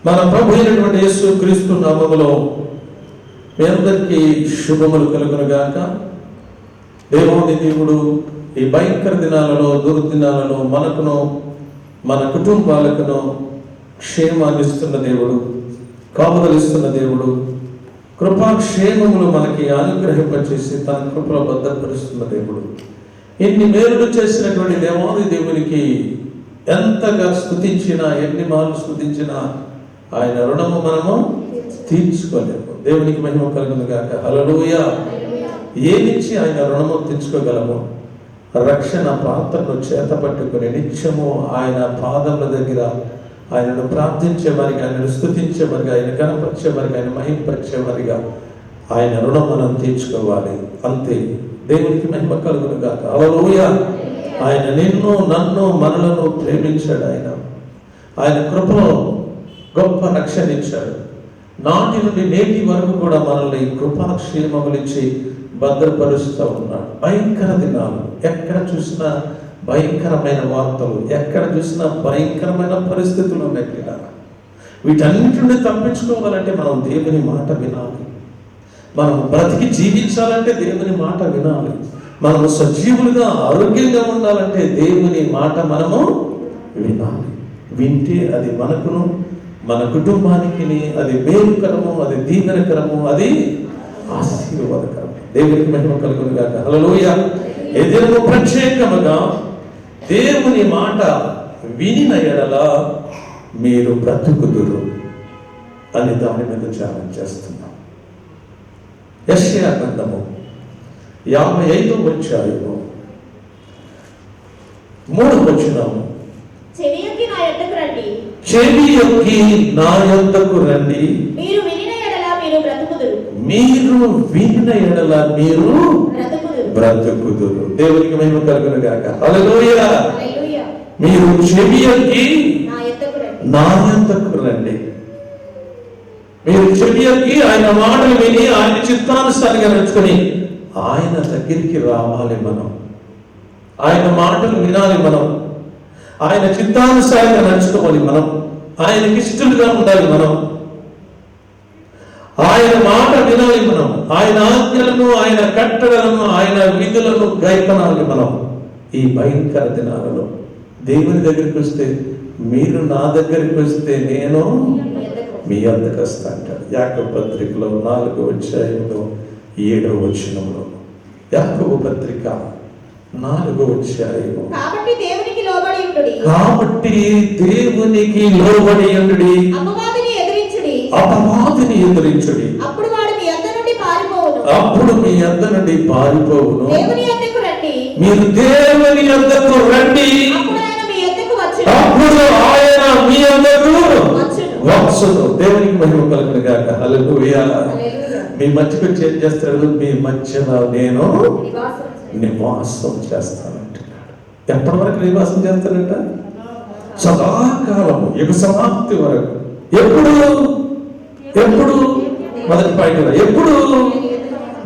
మన ప్రభు అయినటువంటి యేసు క్రీస్తు నామములో మీ అందరికీ శుభములు కలుగునుగాక. దేవాది దేవుడు ఈ భయంకర దినాలలో, దుర్దినాలలో మనకును మన కుటుంబాలకును క్షేమాన్ని ఇస్తున్న దేవుడు, కాపుదలిస్తున్న దేవుడు, కృపాక్షేమములు మనకి అనుగ్రహింపచేసి తన కృపలో భద్రపరుస్తున్న దేవుడు. ఎన్ని మేలులు చేసినటువంటి దేవాది దేవునికి ఎంతగా స్తుతించినా, ఎన్ని మార్లు స్తుతించినా ఆయన రుణము మనము తీర్చుకోలేము. దేవునికి మహిమ కలుగును గాక. హల్లెలూయా. ఏమిచ్చి ఆయన రుణము తీర్చుకోగలము? రక్షణ పాత్రను చేత పట్టుకుని నిత్యము ఆయన పాదముల దగ్గర ఆయనను ప్రార్థించే వారిగా, ఆయనను స్తుతించే వారిగా, ఆయన కనపరిచే వారిగా, ఆయన మహింపరిచే వారిగా ఆయన రుణం మనం తీర్చుకోవాలి. అంతే. దేవునికి మహిమ కలుగును గాక. హల్లెలూయా. ఆయన నిన్ను, నన్ను, మనలను ప్రేమించాడు. ఆయన కృపలో గొప్ప రక్షణ ఇచ్చాడు. నాటి నుండి నేటి వరకు కూడా మనల్ని కృపాక్షేమములిచ్చి భద్రపరుస్తూ ఉన్నాడు. భయంకర దినాలు, ఎక్కడ చూసినా భయంకరమైన వార్తలు, ఎక్కడ చూసినా భయంకరమైన పరిస్థితులు ఉన్నాయి. వీటన్నిటి నుండి తప్పించుకోవాలంటే మనం దేవుని మాట వినాలి. మనం బ్రతికి జీవించాలంటే దేవుని మాట వినాలి. మనము సజీవులుగా ఆరోగ్యంగా ఉండాలంటే దేవుని మాట మనము వినాలి. వింటే అది మనకును మన కుటుంబానికి అది మేలుకరము, అది దీవెనకరము, అది ఆశీర్వాదకరము. దేవునికి మహిమ కలుగును గాక. హల్లెలూయా. ఏదైనా ప్రత్యేకముగా దేవుని మాట వినిన ఎడల మీరు బ్రతుకుదురు అని దాని మీద ధ్యానం చేస్తున్నాం. యెషయా గ్రంథము 55వ అధ్యాయము 3వ వచనము. చెవి యొక్కి నా యొద్దకు రండి, చెవి యొక్కి నా యొద్దకు రండి, మీరు వినిన ఎడల మీరు బ్రతుకుదురు, మీరు వినిన ఎడల మీరు బ్రతుకుదురు. దేవునికి మహిమ కలుగును గాక. హల్లెలూయా. హల్లెలూయా. మీరు చెవి యొక్కి నా యొద్దకు రండి, నా యొద్దకు రండి. మీరు చెవి యొక్కి ఆయన మాటలు విని ఆయన చిత్తానుసారంగా నడుచుకొని ఆయన దగ్గరికి రావాలి. మనం ఆయన మాటలు వినాలి. మనం ఆయన చిత్తానుసారంగా నడుచుకోవాలి. మనం ఆయనకి ఇష్టలుగా ఉండాలి. మనం ఆయన మాట వినాలి. మనం ఆయన ఆజ్ఞలను, ఆయన కట్టడలను, ఆయన విధులను గైకొనాలి. మనం ఈ భయంకర దినాలలో దేవుని దగ్గరికి వస్తే, మీరు నా దగ్గరికి వస్తే నేను మీ వద్దకు వస్తా అంటాడు. యాకోబు పత్రికలో 4వ అధ్యాయంలో 7వ వచనంలో, యాకోబు పత్రిక 4వ అధ్యాయము. కాబట్టి దేవునికి లోబడి ఉండుడి, కాబట్టి దేవునికి లోబడి ఉండుడి, అపవాదిని ఎదిరించుడి, అపవాదిని ఎదిరించుడి, అప్పుడు వాడు మీ యొద్ద నుండి పారిపోవును, అప్పుడు మీ యొద్ద నుండి పారిపోవును. దేవుని యొద్దకు రండి, మీరు దేవుని యొద్దకు రండి, అప్పుడు ఆయన మీ యొద్దకు వచ్చును, అప్పుడు ఆయన మీ యొద్దకు వచ్చును. దేవునికి మహిమ కలుగును గాక. హల్లెలూయా. మీ మధ్యకు చేంజ్ చేస్తాడు. మీ మధ్యలో నేను నివాసం చేస్తానంటున్నాడు. ఎప్పటి వరకు నివాసం చేస్తానంట? సదాకాలము, యుగ సమాప్తి వరకు. ఎప్పుడు? మొదటి పాయింట్, ఎప్పుడు?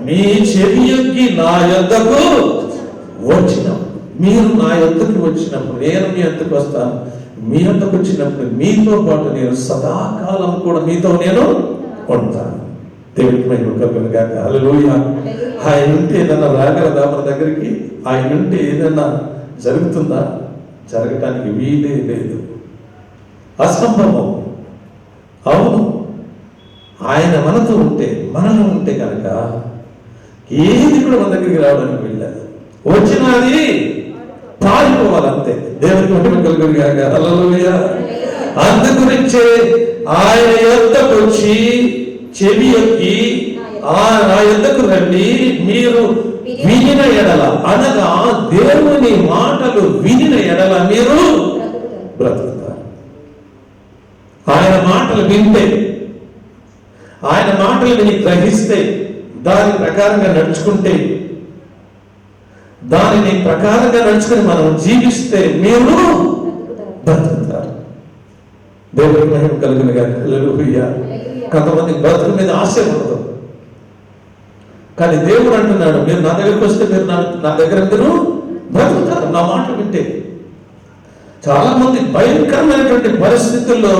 మీ చెవి యొక్కి నా యొద్దకు వచ్చినప్పుడు, మీరు నా యొద్దకు వచ్చినప్పుడు, నేను మీ యొద్దకు వస్తాను. మీ యొద్దకు వచ్చినప్పుడు మీతో పాటు నేను సదాకాలం కూడా మీతో నేను ఉంటాను. దేవునికి మహిమ కలుగును గాక. హల్లెలూయా. ఆయన ఉంటే ఏదన్నా రాగలదా మన దగ్గరికి? ఆయన ఉంటే ఏదన్నా జరుగుతుందా? జరగటానికి వీలే లేదు. అసంభవం. అవును, ఆయన మనతో ఉంటే, మనలో ఉంటే కనుక ఏది కూడా మన దగ్గరికి రావడానికి వీల్లేదు. వచ్చినది పారిపోవాలంతే. దేవునికి మహిమ కలుగును గాక. హల్లెలూయా. అందుగురించే ఆయన యొద్దకు వచ్చి చెవి యొక్కి నా యొద్దకు రండి, మీరు వినిన ఎడల, అనగా దేవుని మాటలు వినిన ఎడల మీరు బ్రతుకుతారు. ఆయన మాటలు వింటే, ఆయన మాటలు విని గ్రహిస్తే, దాని ప్రకారంగా నడుచుకుంటే, దానిని ప్రకారంగా నడుచుకుని మనం జీవిస్తే మీరు బ్రతుకుతారు. దేవునికి మహిమ కలుగును గాక. హల్లెలూయా. కొంతమంది బ్రతుకు మీద ఆశ ఉండదు, కానీ దేవుడు అంటున్నాడు, మీరు నా దగ్గరికి వస్తే మీరు నా దగ్గర మీరు బ్రతుకుతారు నా మాట వింటే. చాలా మంది భయంకరమైనటువంటి పరిస్థితుల్లో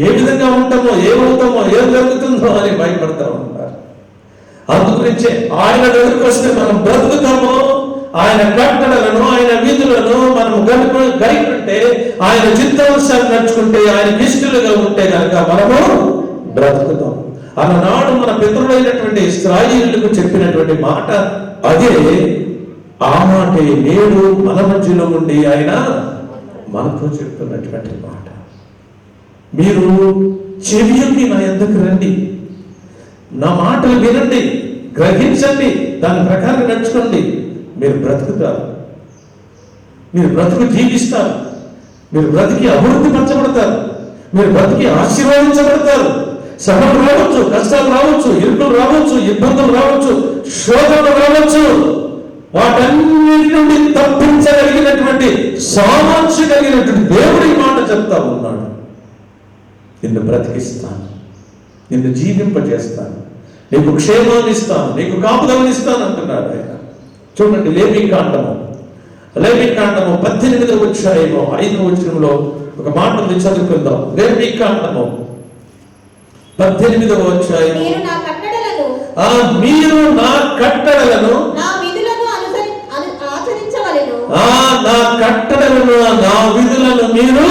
ఏ విధంగా ఉంటామో, ఏమవుతామో, ఏం జరుగుతుందో అని భయపడతా ఉంటారు. అందుగురించే ఆయన దగ్గరికి వస్తే మనం బ్రతుకుతామో, ఆయన కట్టడలను, ఆయన విధులను మనం గైకుంటే, ఆయన చిత్తానుసారం నడుచుకుంటే, ఆయన ఇష్టలుగా ఉంటే కనుక మనము బ్రతుకుతాం. అలనాడు మన పితరులైనటువంటి ఇశ్రాయేలులకు చెప్పినటువంటి మాట అదే. ఆ మాటే నేడు మన మధ్యలో ఉండి ఆయన మనతో చెప్తున్నటువంటి మాట. మీరు చెవియొగ్గి నా యొద్దకు రండి, నా మాటలు వినండి, గ్రహించండి, దాని ప్రకారం నడుచుకోండి. మీరు బ్రతుకుతారు, మీరు బ్రతుకు జీవిస్తారు, మీరు బ్రతికి అభివృద్ధి పరచబడతారు, మీరు బ్రతికి ఆశీర్వదించబడతారు. శ్రమలు రావచ్చు, కష్టాలు రావచ్చు, ఇరుకులు రావచ్చు, ఇబ్బందులు రావచ్చు, శోధనలు రావచ్చు. వాటన్నిటి నుండి తప్పించగలిగినటువంటి సామర్థ్యం కలిగినటువంటి దేవుడి మాట చెప్తా ఉన్నాడు. నిన్ను బ్రతికిస్తాను, నిన్ను జీవింపజేస్తాను, నీకు క్షేమాన్ని ఇస్తాను, నీకు కాపుదలను ఇస్తాను అంటున్నాడు ఆయన. చూడండి, లేవికాండము 18వ అధ్యాయము 5వ వచనంలో ఒక మాట ఉంది, చదువుకుందాం. లేవికాండము 18వ అధ్యాయం. మీరు నా కట్టడలను, మీరు నా కట్టడలను, నా విధులను ఆచరించవలెను. నా కట్టడలను, నా విధులను మీరు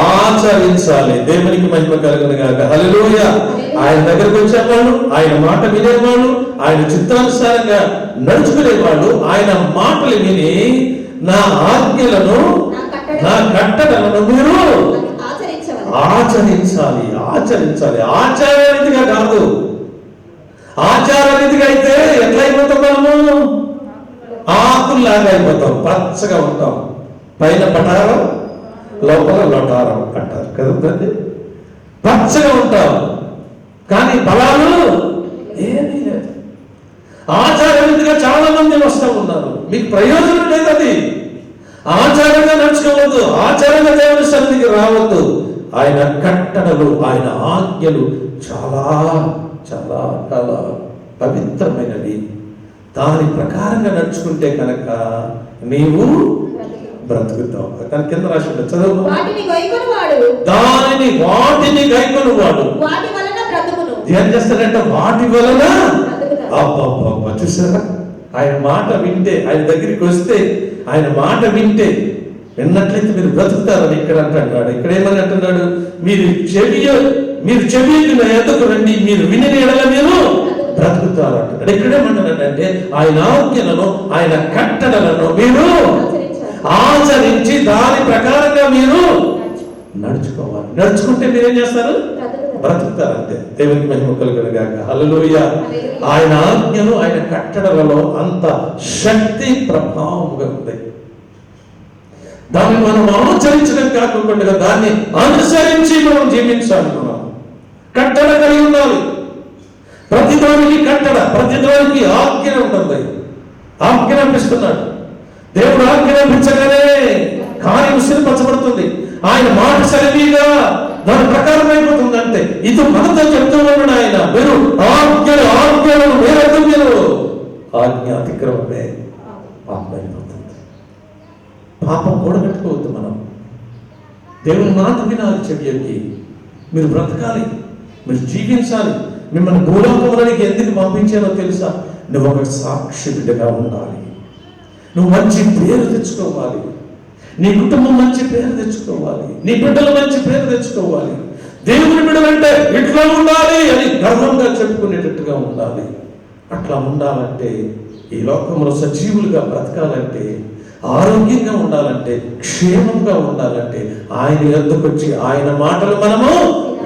ఆచరించాలి. దేవునికి మహిమ కలుగును గాక. హల్లెలూయా. ఆయన దగ్గరకు వచ్చేవాళ్ళు, ఆయన మాట వినేవాళ్ళు, ఆయన చిత్తానుసారంగా నడుచుకునేవాళ్ళు, ఆయన మాటలు విని నా ఆజ్ఞలను, నా కట్టడలను మీరు ఆచరించాలి. ఆచారరీతిగా కాదు. ఆచారరీతిగా అయితే ఎట్లా అయిపోతాం మనము? ఆకుల్లాగా అయిపోతాం, పచ్చగా ఉంటాం. పైన పటారం, లోపల లొటారం అంటారు కదండి. పచ్చగా ఉంటాం, కానీ ఫలాలు ఏమీ లేదు. ఆచారరీతిగా చాలా మంది వస్తూ ఉన్నారు, మీకు ప్రయోజనం లేదు. అది ఆచారంగా నడుచుకోవద్దు, ఆచారంగా దేవుని సన్నిధికి రావద్దు. ఆయన కట్టడలు, ఆయన ఆజ్ఞలు చాలా చాలా చాలా పవిత్రమైనవి. దాని ప్రకారంగా నడుచుకుంటే కనుక నీవు బ్రతుకుతావు. కానీ కింద రాసి చదువు. వాటిని గైకొనువాడు ఏం చేస్తాడంటే వాటి వలన చూసారా, ఆయన మాట వింటే, ఆయన దగ్గరికి వస్తే, ఆయన మాట వింటే, విన్నట్లయితే మీరు బ్రతుకుతారని ఇక్కడ అంటున్నాడు. ఇక్కడ ఏమని అంటున్నాడు? మీరు చెవి నా యొద్దకు రండి, మీరు విని ఎడల మీరు బ్రతుకుతారు అంటున్నాడు. ఇక్కడేమంటున్నాడంటే ఆయన ఆజ్ఞలను, ఆయన కట్టడలను మీరు ఆచరించి దాని ప్రకారంగా మీరు నడుచుకోవాలి. నడుచుకుంటే మీరేం చేస్తారు? బ్రతుకుతారు అంతే. దేవునికి మహిమ కలుగును గాక. హల్లెలూయా. ఆయన ఆజ్ఞలు, ఆయన కట్టడలలో అంత శక్తి ప్రభావంగా ఉంది. దాన్ని మనం ఆచరించడం కాకుండా దాన్ని అనుసరించి మనం జీవించాలి. మనం కట్టడ కలిగి ఉండాలి. ప్రతిదానికి కట్టడ, ప్రతిదానికి ఆజ్ఞ ఉంటుంది. ఆజ్ఞాపిస్తున్నాడు దేవుడు. ఆజ్ఞాపించగానే కార్యం సిరిపరచబడుతుంది. ఆయన మాట సరిగా దాని ప్రకారం అయిపోతుంది. అంటే ఇది మనతో చెప్తూ ఉన్నాడు ఆయన. మీరు ఆజ్ఞలు మీరు ఆజ్ఞ అతిక్రమమే పాపం అయిపోతుంది. పాపం కూడబెట్టుకోవద్దు. మనం దేవుని మాట వినాలి, చెవియొగ్గి. మీరు బ్రతకాలి, మీరు జీవించాలి. మిమ్మల్ని భూలోకంలోనికి ఎందుకు పంపించానో తెలుసా? నువ్వు ఒక సాక్షి బిడ్డగా ఉండాలి. నువ్వు మంచి పేరు తెచ్చుకోవాలి. నీ కుటుంబం మంచి పేరు తెచ్చుకోవాలి. నీ బిడ్డలు మంచి పేరు తెచ్చుకోవాలి. దేవుని బిడ్డలంటే ఇట్లా ఉండాలి అని గర్వంగా చెప్పుకునేటట్టుగా ఉండాలి. అట్లా ఉండాలంటే, ఈ లోకంలో సజీవులుగా బ్రతకాలంటే, ఆరోగ్యంగా ఉండాలంటే, క్షేమంగా ఉండాలంటే ఆయన యొద్దకు వచ్చి ఆయన మాటలు మనము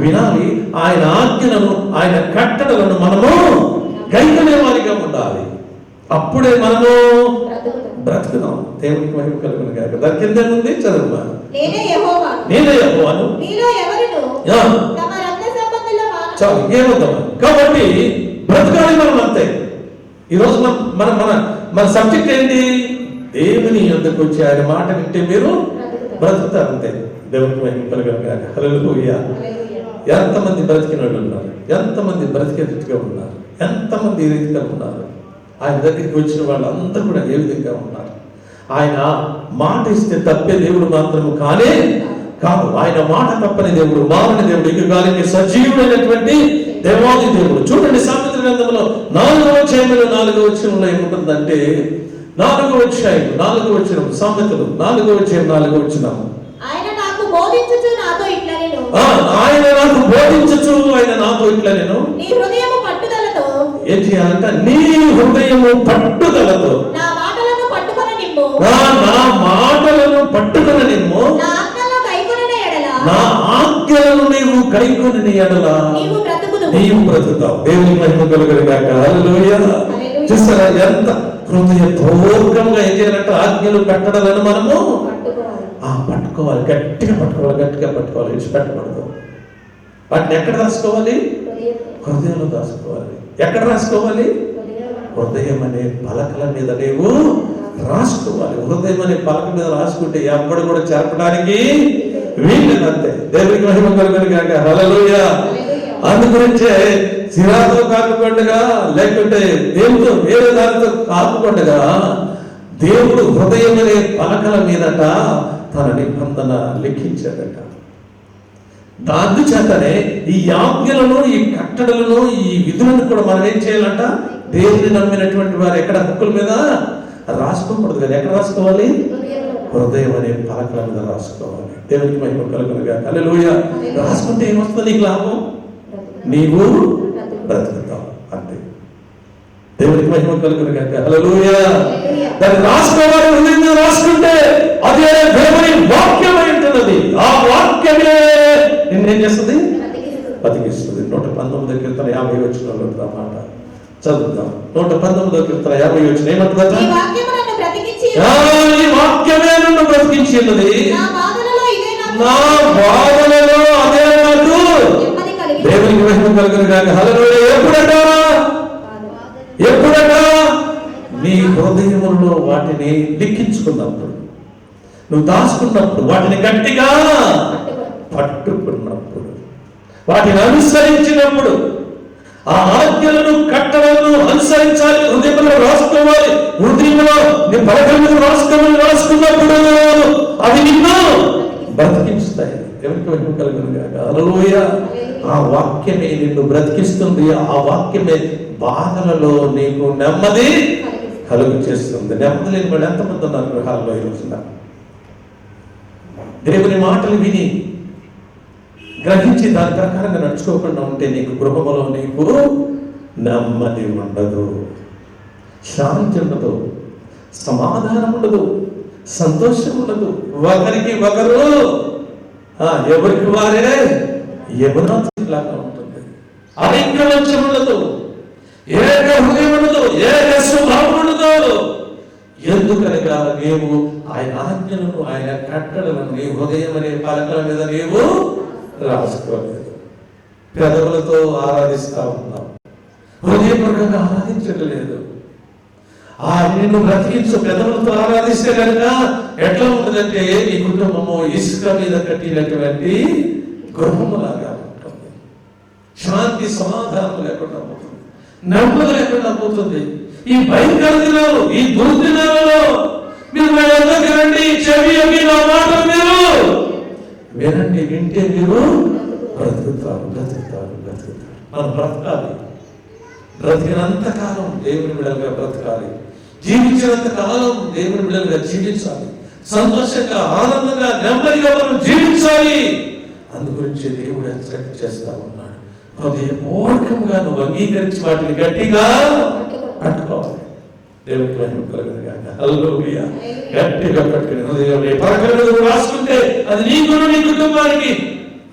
వినాలి. ఆయన ఆజ్ఞలను, ఆయన కట్టడలను మనము గైకొనే వారిగా ఉండాలి. అప్పుడే మనము బ్రతుకుదాం. దేవునికి మహిమ కలుగును గాక. దాని కింద ఉంది, చదువు. నేనే యెహోవాను. చాలు, ఏమవుతాం. కాబట్టి బ్రతకాలి మనం అంతే. ఈరోజు మన మన మన సబ్జెక్ట్ ఏంటి? దేవుని యొద్దకు వచ్చి ఆయన మాట వింటే మీరు బ్రతుకుతారు అంతే. దేవునికి మహిమ కలుగును గాక. హల్లెలూయా. ఎంతమంది బ్రతికిన వాళ్ళు ఉన్నారు, ఎంతమంది బ్రతికేటట్టుగా ఉన్నారు, ఎంతమంది ఈ రీతిగా ఉన్నారు. ఆయన దగ్గరికి వచ్చిన వాళ్ళందరూ కూడా ఏ విధంగా ఉన్నారు. ఆయన మాట ఇస్తే తప్పే దేవుడు మాత్రము కానే కాదు, ఆయన మాట తప్పని దేవుడు, మారని దేవుడు, ఇక గాలికి సజీవుడైనటువంటి దేవాది దేవుడు. చూడండి సామెతల గ్రంథంలో 4వ అధ్యాయంలో 4వ వచనంలో ఏముంటుందంటే, 4వ అధ్యాయం 4వ వచనం, సామెతలు 4వ అధ్యాయం 4వ వచనం. ఆయన నాకు బోధించుచు నాతో ఇట్లా నేను ఆయన నాకు బోధించుచు ఆయన నాతో ఇట్లా నేను నీ హృదయము పట్టుదలతో ఏం చేయాలంట? నీ హృదయము పట్టుదలతో నా మాటలను పట్టుకొని నిమ్ము, నా మాటలను పట్టుకొని నిమ్ము, నా ఆజ్ఞలను కైకొనిన ఎడల నా ఆజ్ఞలను నీవు కైకొని ఎడల నీవు బ్రతుకుదువు. నీవు బ్రతుకుతావు. దేవుని మహిమ కలుగునుగాక. హల్లెలూయా. చూస్తారా ఎంత హృదయపూర్వకంగా ఏం చేయాలంటే ఆజ్ఞలు కట్టడాలను మనము పట్టుకోవాలి, గట్టిగా పట్టుకోవాలి, గట్టిగా పట్టుకోవాలి, విడిచిపెట్టకూడదు. వాటిని ఎక్కడ రాసుకోవాలి? హృదయంలో రాసుకోవాలి. ఎక్కడ రాసుకోవాలి? హృదయం అనే పలకల మీద నీవు రాసుకోవాలి. హృదయం అనే పలక మీద రాసుకుంటే ఎప్పుడు కూడా చెరపడానికి వీల్లేదు. అంతే. దేవునికి మహిమ కలుగునుగాక. హల్లెలూయా. అందుగురించే సిరాతో కాకుండా లేకుంటే దేవుడితో వేరే దానితో కాకుండా దేవుడు హృదయం అనే పలకల మీదట తన నిబంధన లిఖించాడట. దాని చేతనే ఈ ఆజ్ఞలను, ఈ కట్టడలను, ఈ విధులను కూడా మనం ఏం చేయాలంట? దేవుని నమ్మినటువంటి వారు ఎక్కడ బుక్కుల మీద రాసుకోకూడదు కదా. ఎక్కడ రాసుకోవాలి? హృదయం అనే పలకల మీద రాసుకోవాలి. దేవునికి మహిమ కలుగునుగాక. హల్లెలూయా. రాసుకుంటే ఏమొస్తుంది నీకు లాభం? నీవు బ్రతుకుతావు. అంతే. దేవునికి మహిమ కలుగునుగాక. హల్లెలూయా. దాన్ని రాసుకోవాలి. హృదయం మీద రాసుకుంటే అదే దేవుని వాక్యమై ఉంటున్నది. ఆ వాక్యమే నిన్నేం చేస్తుంది? బతికిస్తుంది. 119వ కీర్తన 50వ వచనంలో ఆ మాట చదువుతాం. 119వ కీర్తన 50వ వచనం ఏమంటుందట? ఈ వాక్యము నన్ను బ్రతికించి ఈ వాక్యమే నన్ను బ్రతికించినది, నా బాధలలో ఇదే నాకు నా బాధలలో అదే నాకు నెమ్మది కలిగి. దేవునికి మహిమ కలుగునుగాక. హల్లెలూయా. ఎప్పుడట? నీ హృదయములో వాటిని లిఖించుకున్నప్పుడు, నువ్వు దాచుకున్నప్పుడు, వాటిని గట్టిగా పట్టుకున్నప్పుడు, వాటిని అనుసరించినప్పుడు, ఆ ఆజ్ఞలను కట్టడలను అనుసరించాలి. హృదయంలో రాసుకోవాలి. హృదయంలో నీ పలకల మీద రాసుకున్నప్పుడు అవి నిన్ను బ్రతికిస్తాయి. ఎవరికి మహిమ కలుగునుగాక. హల్లెలూయా. ఆ వాక్యమే నిన్ను బ్రతికిస్తుంది. ఆ వాక్యమే బాధలలో నీకు నెమ్మది కలుగు చేస్తుంది. నెమ్మది లేని వాడు ఎంతమంది ఉన్నారు గృహాల్లో ఈ రోజున? దేవుని మాటలు విని గ్రహించి దాని ప్రకారంగా నడుచుకోకుండా ఉంటే నీకు గృహంలో నీకు నెమ్మది ఉండదు, శాంతి ఉండదు, సమాధానం ఉండదు, సంతోషం ఉండదు. ఒకరికి ఒకరు ఎవరికి వారే యమునాలాగా ఉంటుంది. ఐక్యమత్యం ఉండదు, ఏక హృదయం ఉండదు, ఏక స్వభావం ఉండదు. ఎందుకనగా నీవు ఆయన ఆజ్ఞలను, ఆయన కట్టడలను నీ హృదయం అనే పలకల మీద నీవు రాసుకోలేదు. పెదవులతో ఆరాధిస్తా ఉన్నావు, హృదయపూర్వకంగా ఆరాధించట్లేదు. నిన్ను బ్రతికించు పెదవులతో ఆరాధిస్తే కనుక ఎట్లా ఉంటుందంటే నీ కుటుంబము ఇసుక మీద కట్టినటువంటి గృహములాగా ఉంటుంది. శాంతి సమాధానం లేకుండా పోతుంది, నెమ్మది లేకుండా పోతుంది. ఈ భయంకర దినాలు, ఈ దుర్దినాలలో మీరు వినండి, చెవి నా మాటలు మీరు వినండి. వింటే మీరు బ్రతుకుతారు. మనం బ్రతకాలి. బ్రతికినంత కాలం దేవుని బిడ్డలుగా బ్రతకాలి. జీవించినంత కాలం దేవుని బిడ్డలుగా జీవించాలి. సంతోషంగా, ఆనందంగా, నెమ్మదిగా మనం జీవించాలి. అందుగురించి దేవుడు హెచ్చరిక చేస్తా ఉన్నాడు. హృదయపూర్వకంగా నువ్వు అంగీకరించి వాటిని గట్టిగా పట్టుకోవాలి. దేవునికి మహిమ కలుగునుగాక. హల్లెలూయా. గట్టిగా పట్టుకుని హృదయంలో పరకలను రాసుకుంటే అది నీకును నీ కుటుంబానికి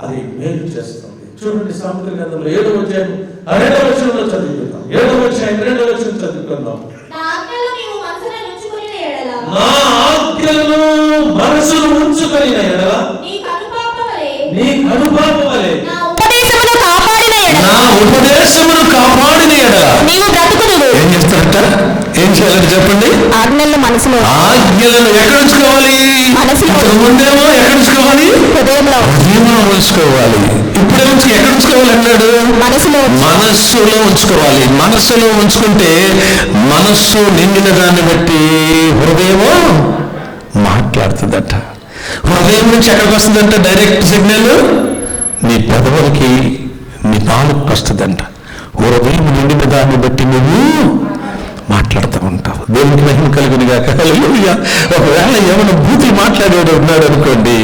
అది మేలు చేస్తుంది. చూడండి సామెతల గ్రంథంలో 7వ అధ్యాయం 2వ వచనంలో చదువుకుందాం. 7వ అధ్యాయం 2వ వచనం చదువుకుందాం. నా ఆజ్ఞలను నీవు మనసులో ఉంచుకొనిన ఎడల నా ఆజ్ఞలను మనసులో ఉంచుకొనిన ఎడల నీకు అనుపాపవలే నా ఉపదేశమును కాపాడిన ఎడల నీవు బ్రతుకుదువు. ఏం చేస్తారట? ఏం చేయాలని చెప్పండి? ఆజ్ఞలను మనసులో, ఆజ్ఞలను ఎక్కడ ఉంచుకోవాలి? మనసులో. ముందేమో ఎక్కడ ఉంచుకోవాలి? హృదయంలో ఉంచుకోవాలి. ఇప్పుడే ఉంచి ఎక్కడ ఉంచుకోవాలి అన్నాడు? మనస్సులో ఉంచుకోవాలి. మనస్సులో ఉంచుకుంటే మనస్సు నిండిన దాన్ని బట్టి హృదయము మాట్లాడుతుందట. హృదయం నుంచి ఎక్కడికి వస్తుందంట డైరెక్ట్ సిగ్నల్? నీ పెదవులకి, నీ నాలుగుకి వస్తుందంట. హృదయం నిండిన దాన్ని బట్టి నువ్వు మాట్లాడుతూ ఉంటావు. దేవునికి మహిమ కలుగునుగాక. హల్లెలూయా. ఒకవేళ ఏమైనా బూతులు మాట్లాడాడు ఉన్నాడు అనుకోండి,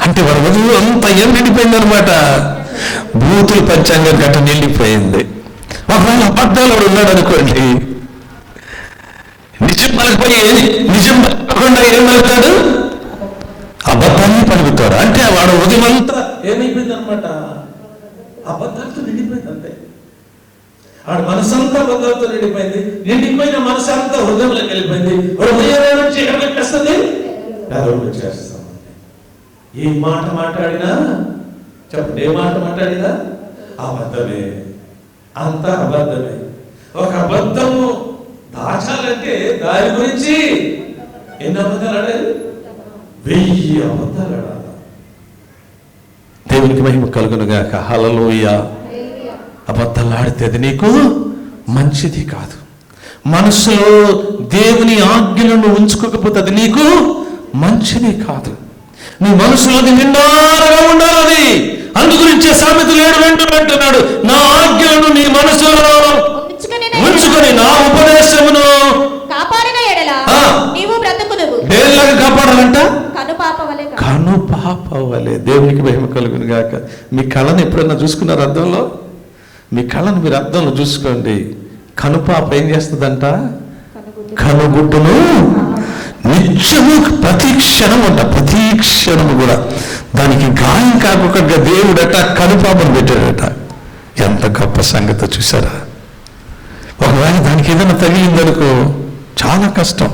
అంటే వారి హృదయం అంతా ఏం నిండిపోయింది అనమాట. బూతులు పంచాంగం గట్ట నిండిపోయింది. ఒకవేళ అబద్ధాలు ఉన్నాడు అనుకోండి, నిజం పలకపోయి నిజం పలకకుండా ఏం పలుకుతాడు? అబద్ధాన్ని పలుకుతాడు. అంటే వాడు ఉదయం అంతా ఏమైపోయింది అనమాట, అబద్ధాలతో నిండిపోయింది. అంతే, ఆడ మనసంతా అబద్ధాలతో నిండిపోయిన మనసు అంతా హృదయంలోకి వెళ్ళిపోయింది. హృదయం నుంచి ఎక్కడికి వస్తుంది? పెదవులకు చేస్తాం. ఏ మాట మాట్లాడినా చెప్పండి, ఏ మాట మాట్లాడినా అబద్ధమే, అంతా అబద్ధమే. ఒక అబద్ధము దాచాలంటే దాని గురించి ఎన్ని అబద్ధాలు ఆడాలి? 1000 అబద్ధాలు ఆడాలి. దేవునికి మహిమ కలుగునుగాక. హల్లెలూయా. అబద్ధాలు ఆడితే అది నీకు మంచిది కాదు. మనసులో దేవుని ఆజ్ఞలను ఉంచుకోకపోతే అది నీకు మంచిది కాదు. నీ మనసులో నిండారుగా ఉండాలి. అందుగురించే సామెతలు 7 అంటున్నాడు, నా ఆజ్ఞలను నీ మనసులో ఉంచుకొని నా ఉపదేశమును కాపాడిన ఎడల నీవు బ్రతుకుదువు. దేనిలాగా కాపాడాలంట? కనుపాప వలె. కనుపాప వలె. దేవునికి మహిమ కలుగును గాక. మీ కళ్ళను ఎప్పుడన్నా చూసుకున్నారు అద్దంలో? మీ కళ్ళను మీరు అద్దంలో చూసుకోండి. కనుపాప ఏం చేస్తుందంట? కనుగుడ్డును నిత్యము ప్రతి క్షణము అంట, ప్రతి క్షణము కూడా దానికి గాయం కాకుండా దేవుడట కనుపాపను పెట్టాడట. ఎంత గొప్ప సంగతి చూసారా? ఒకవేళ దానికి ఏదైనా తగిలిందనుకో చాలా కష్టం.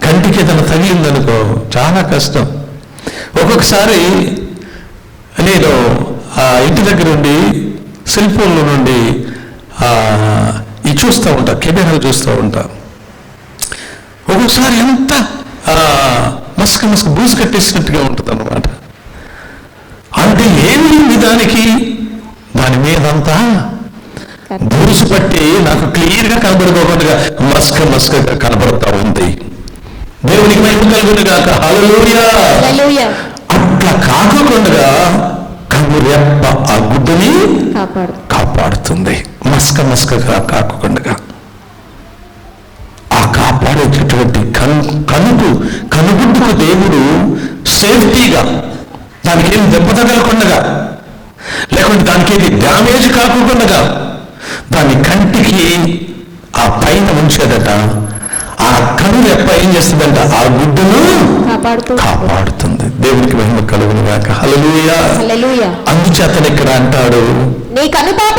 కంటికి ఏదైనా తగిలిందనుకో చాలా కష్టం. ఒక్కొక్కసారి నేను ఇంటి దగ్గర నుండి సెల్ ఫోన్లో నుండి ఇది చూస్తూ ఉంటా, కెమెరాలు చూస్తూ ఉంటా. ఒక్కొక్కసారి ఎంత మస్క బూజు కట్టేసినట్టుగా ఉంటుంది అన్నమాట. అంటే ఏమి దాని మీదంతా బూజు పట్టి నాకు క్లియర్గా కనబడుకోకుండా మస్కగా కనబడుతూ ఉంది. దేవునికి మహిమ కలుగును గాక. హల్లెలూయా. అట్లా కాకుండా కన్ను రెప్ప ఆ గుడ్డని కాపాడుతుంది. మస్కగా కాకుండా ఆ కాపాడేటటువంటి కనుగుడ్డుకు దేవుడు సేఫ్టీగా, దానికి ఏం దెబ్బ తగలకుండా, లేకుంటే దానికి ఏది డ్యామేజ్ కాకుండా దాని కంటికి ఆ పైన ఉంచేదట. ఆ కన్ను రెప్ప ఏం చేస్తుందంట? ఆ గుడ్డును కాపాడుతుంది. దేవునికి మహిమ కలుగును గాక. హల్లెలూయా. అందుచేతను ఇక్కడ అంటాడు, నీ కనుపాప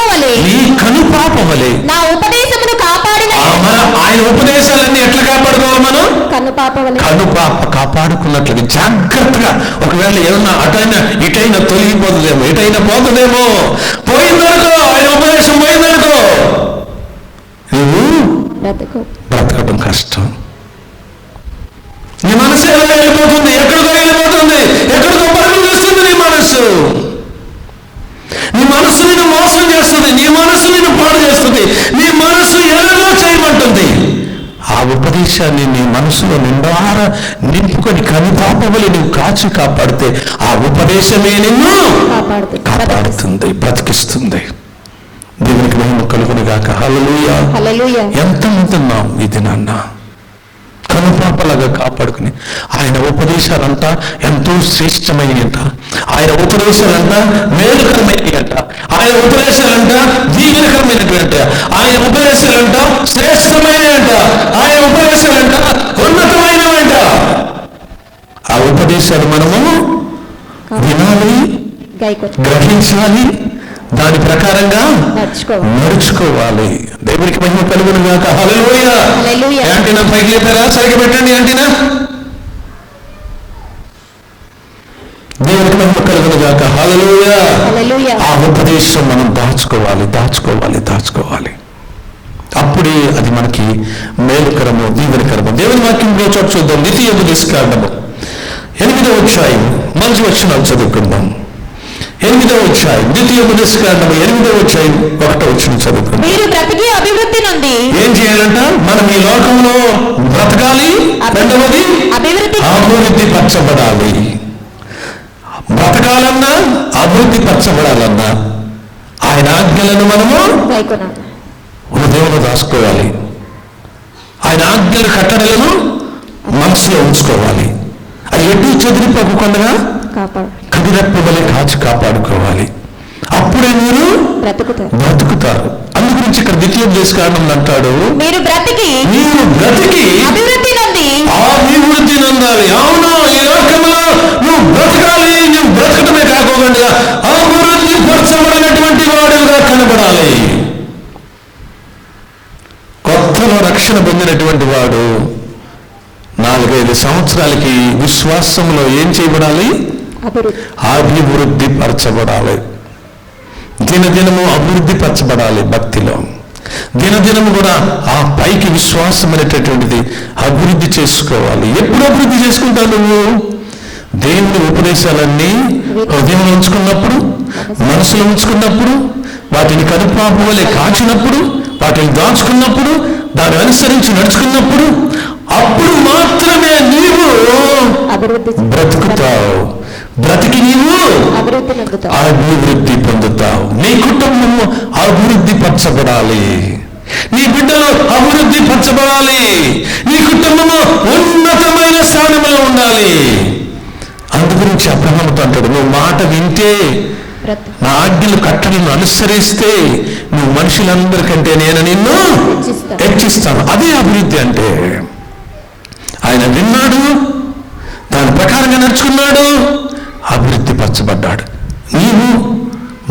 వలె నా ఉపదేశమును కాపాడిన. ఆయన ఉపదేశాలన్నీ ఎట్లా కాపాడుకోవాలి మనం? కనుపాప కాపాడుకున్నట్లుగా జాగ్రత్తగా. ఒకవేళ ఏమన్నా ఇటైనా తొలగిపోతుందేమో, ఇటైనా పోతుందేమో, పోయిందనుకో, ఆయన ఉపదేశం పోయిందనుకో, నువ్వు బ్రతకడం కష్టం. నీ మనసు ఎలా వెళ్ళిపోతుంది? ఎక్కడికో వెళ్ళిపోతుంది, ఎక్కడికో పరుగులు వస్తుంది. నీ మనసు నిన్ను మోసం చేస్తుంది, నీ మనసు నిన్ను పాడు చేస్తుంది, నీ మనసు ఎలాగో చేయమంటుంది. ఆ ఉపదేశాన్ని నీ మనసులో నింపుకొని కనుపాపవలి నువ్వు కాపాడితే ఆ ఉపదేశమే నిన్ను కాపాడుతుంది, బ్రతికిస్తుంది. దేవునికి మహిమ కలుగును గాక. హల్లెలూయా. ఎంత ఉంటున్నాం ఇది నాన్న? కనుపాపలాగా కాపాడుకుని ఆయన ఉపదేశాలంతా ఎంతో శ్రేష్టమైనట. ఆయన ఉపదేశాలంతా మేలుకరమైనట. ఆయన ఉపదేశాలంతా దీవెనకరమైనటువంటి, ఆయన ఉపదేశాలంతా శ్రేష్టమైనట. ఆయన ఉపదేశాలంతా ఉన్నతమైనవంట. ఆ ఉపదేశాలు మనము వినాలి, గ్రహించాలి, దాని ప్రకారంగా నడుచుకోవాలి. దేవునికి మహిమ కలుగును గాక. హల్లెలూయా. యాంటీనా పైకి లేపారా? సరిగ్గా పెట్టండి యాంటీనా. దేవునికి మహిమ కలుగును గాక. హల్లెలూయా. ఆ ఉపదేశం మనం దాచుకోవాలి. అప్పుడే అది మనకి మేలుకరము, దీవెనకరము. దేవుని వాక్యంలో చూద్దాం. ద్వితీయోపదేశకాండము 8వ అధ్యాయం 1 వచనాలు చదువుకుందాం. 8వ అధ్యాయం, ద్వితీయోపదేశకాండము 8వ అధ్యాయం 1వ వచనం చదువుకోండి. మీరు బ్రతికి అభివృద్ధి నుండి ఏం చేయాలంట? మనం ఈ లోకంలో బ్రతకాలి. రెండవది అభివృద్ధి పరచబడాలి. బ్రతకాలన్నా అభివృద్ధి పరచబడాలన్నా ఆయన ఆజ్ఞలను మనము హృదయంలో దాచుకోవాలి. ఆయన ఆజ్ఞల కట్టడలను మనసులో ఉంచుకోవాలి. అది ఎటు చెదిరిపోకుండా కదిరెప్పవలే కాచి కాపాడుకోవాలి. అప్పుడే మీరు బ్రతుకుతారు. అందు గురించి ఇక్కడ ద్వితీయోపదేశకాండంలో అంటాడు, మీరు బ్రతికి అభివృద్ధి నొందాలి. అవును, ఈ లోకంలో నువ్వు బ్రతకాలి. నువ్వు బ్రతకటమే కాకుండా అభివృద్ధి పరచబడినటువంటి వాడుగా కనబడాలి. కొత్తలో రక్షణ పొందినటువంటి వాడు 4-5 సంవత్సరాలకి విశ్వాసంలో ఏం చేయబడాలి? అభివృద్ధి పరచబడాలి. దినదినము అభివృద్ధి పరచబడాలి. భక్తిలో దినదినము కూడా ఆ పైకి విశ్వాసం అనేటటువంటిది అభివృద్ధి చేసుకోవాలి. ఎప్పుడు అభివృద్ధి చేసుకుంటావు నువ్వు? దేవుని ఉపదేశాలన్నీ హృదయంలో ఉంచుకున్నప్పుడు, మనసులో ఉంచుకున్నప్పుడు, వాటిని కనుపాపు వలె కాచినప్పుడు, వాటిని దాచుకున్నప్పుడు, దాన్ని అనుసరించి నడుచుకున్నప్పుడు, అప్పుడు మాత్రమే నీవు బ్రతుకుతావు. బ్రతికి నీవు అభివృద్ధి పొందుతావు. నీ కుటుంబము అభివృద్ధి పరచబడాలి. నీ బిడ్డలు అభివృద్ధి పరచబడాలి. నీ కుటుంబము ఉన్నతమైన స్థానంలో ఉండాలి. అందు గురించి అబ్రహాముతో అంటాడు, నువ్వు మాట వింటే, నా ఆజ్ఞలు కట్టడలను అనుసరిస్తే నువ్వు మనుషులందరికంటే నేను నిన్ను హెచ్చిస్తాను. అదే అభివృద్ధి అంటే. ఆయన విన్నాడు, దాని ప్రకారంగా నడుచుకున్నాడు, అభివృద్ధి పరచబడ్డాడు.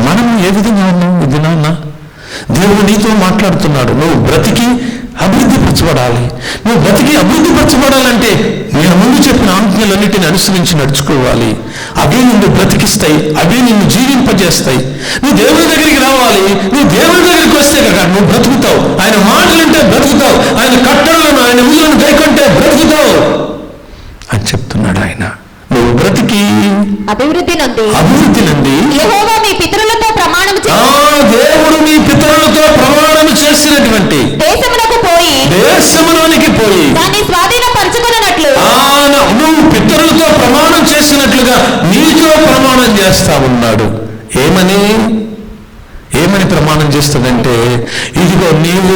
మనం ఏ విధంగా ఉన్నాం? ఇది నాన్న దేవుడు నీతో మాట్లాడుతున్నాడు. నువ్వు బ్రతికి అభివృద్ధి పరచబడాలి. నువ్వు బ్రతికి అభివృద్ధి పరచబడాలంటే నేను ముందు చెప్పిన ఆజ్ఞలన్నిటిని అనుసరించి నడుచుకోవాలి. అవే నిన్ను బ్రతికిస్తాయి, అవే నిన్ను జీవింపజేస్తాయి. నువ్వు దేవుని దగ్గరికి రావాలి. నువ్వు దేవుని దగ్గరికి వస్తే కదా నువ్వు బ్రతుకుతావు. ఆయన మాటలంటే బ్రతుకుతావు. ఆయన కట్టడలను, ఆయన విధులను గైకొంటే బ్రతుకుతావు అని చెప్తున్నాడు ఆయన. నువ్వు బ్రతికి అభివృద్ధి నుండి యెహోవా మీ పితరులతో ప్రమాణం దేవుడు మీ పితరులతో ప్రమాణం చేసినటువంటి దేశములోనికి పోయి దాన్ని స్వాధీనపరచుకున్నట్లు నువ్వు పితరులతో ప్రమాణం చేసినట్లుగా నీతో ప్రమాణం చేస్తా ఉన్నాడు. ఏమని ప్రమాణం చేస్తుందంటే, ఇదిగో నీవు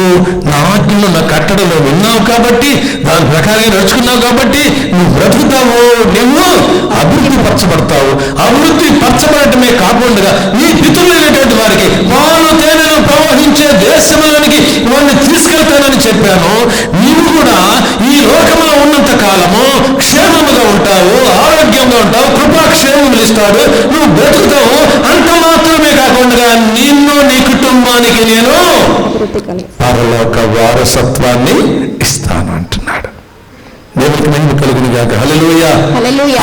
నా ఆజ్ఞలు నా కట్టడలో విన్నావు కాబట్టి, దాని ప్రకారంగా నడుచుకున్నావు కాబట్టి నువ్వు బ్రతుకుతావు, నువ్వు అభివృద్ధి పరచబడతావు. అభివృద్ధి పరచబడటమే కాకుండా నీ పితరులైనటువంటి వారికి పాలు తేనెలు ప్రవహించే దేశంలోనికి వారిని తీసుకెళ్తానని చెప్పాను. నీవు కూడా ఈ లోకంలో ఉన్నంత కాలము క్షేమముగా ఉంటావు, ఆరోగ్యంగా ఉంటావు, కృపాక్షేమములు ఇస్తాడు, నువ్వు బ్రతుకుతావు. అంత మాత్రమే కాకుండా నిన్ను, నీ కుటుంబానికి నేను పరలోక వారసత్వాన్ని ఇస్తాను అంటున్నాడు. దేవునికి మహిమ కలుగును గాక. హల్లెలూయా.